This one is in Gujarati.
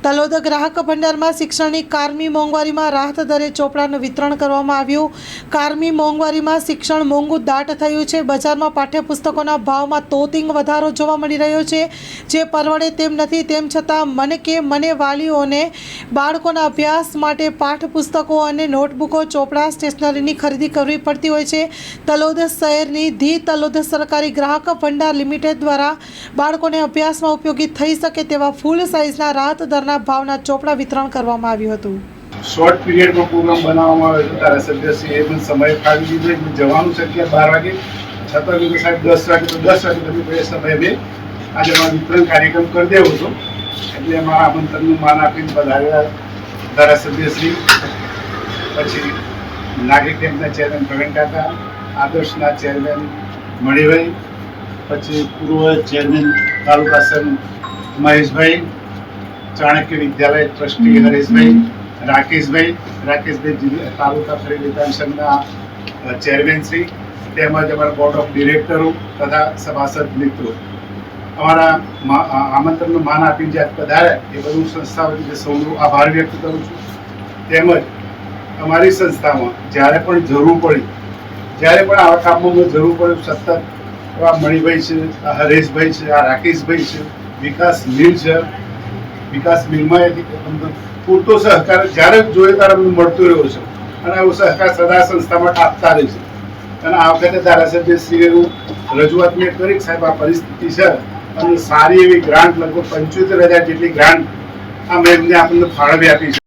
તલોદ ગ્રાહક ભંડારમાં શિક્ષણની કારમી મોંઘવારીમાં રાહત દરે ચોપડાનું વિતરણ કરવામાં આવ્યું। કારમી મોંઘવારીમાં શિક્ષણ મોંઘું દાટ થયું છે। બજારમાં પાઠ્યપુસ્તકોના ભાવમાં તોતિંગ વધારો જોવા મળી રહ્યો છે, જે પરવડે તેમ નથી। તેમ છતાં મને વાલીઓને બાળકોના અભ્યાસ માટે પાઠ્યપુસ્તકો અને નોટબુકો, ચોપડા, સ્ટેશનરીની ખરીદી કરવી પડતી હોય છે। તલોદ શહેરની ધી તલોદ સરકારી ગ્રાહક ભંડાર લિમિટેડ દ્વારા બાળકોને અભ્યાસમાં ઉપયોગી થઈ શકે તેવા ફૂલ સાઇઝના રાહત દરના ભાવના ચોપડા વિતરણ કરવામાં આવ્યું હતું। શોર્ટ પીરિયડમાં પ્રોગ્રામ બનાવવામાં આવ્યો હતો। ધારાસભ્યશ્રીએ પણ સમય ફાળવી દીધો। એટલે જવાનું છે કે 12 વાગે, છતાં બી સાહેબ 10 વાગે તો 10 વાગે તમે એ સમયે મેં આજે અમારો વિતરણ કાર્યક્રમ કરી દેવો હતો। એટલે અમારા આમંત્રણનું માન આપીને પધારેલા ધારાસભ્યશ્રી, પછી નાગરિક કેમ્પના ચેરમેન પ્રવીણ કાકા, આદર્શના ચેરમેન મણિભાઈ, પછી પૂર્વ ચેરમેન તાલુકા સંઘ મહેશભાઈ, ચાણક્ય વિદ્યાલય ટ્રસ્ટી હરેશભાઈ, રાકેશભાઈ તાલુકા ખરીદ વિતરણ સંઘના ચેરમેનશ્રી, તેમજ અમારા બોર્ડ ઓફ ડિરેક્ટરો તથા સભાસદ મિત્રો અમારા આમંત્રણનું માન આપીને જે પધાર્યા એ બધું સંસ્થા વતી સૌનો આભાર વ્યક્ત કરું છું। તેમજ અમારી સંસ્થામાં જ્યારે પણ જરૂર પડી, જ્યારે પણ આવા કામોમાં જરૂર પડે, સતત આ મણિભાઈ છે, આ હરેશભાઈ છે, આ રાકેશભાઈ છે, વિકાસ મિલ છે, વિકાસ મિલમાં પૂરતો સહકાર જ્યારે જોઈએ ત્યારે અમને મળતો રહ્યો છે અને આવો સહકાર સદા સંસ્થામાં આપતા રહે છે। અને આ વખતે ધારાસભ્યશ્રીએ રજૂઆત મેં કરી, સાહેબ આ પરિસ્થિતિ છે અને સારી એવી ગ્રાન્ટ લગભગ 75,000 જેટલી ગ્રાન્ટ આ મેમને આપણને ફાળવી આપી છે।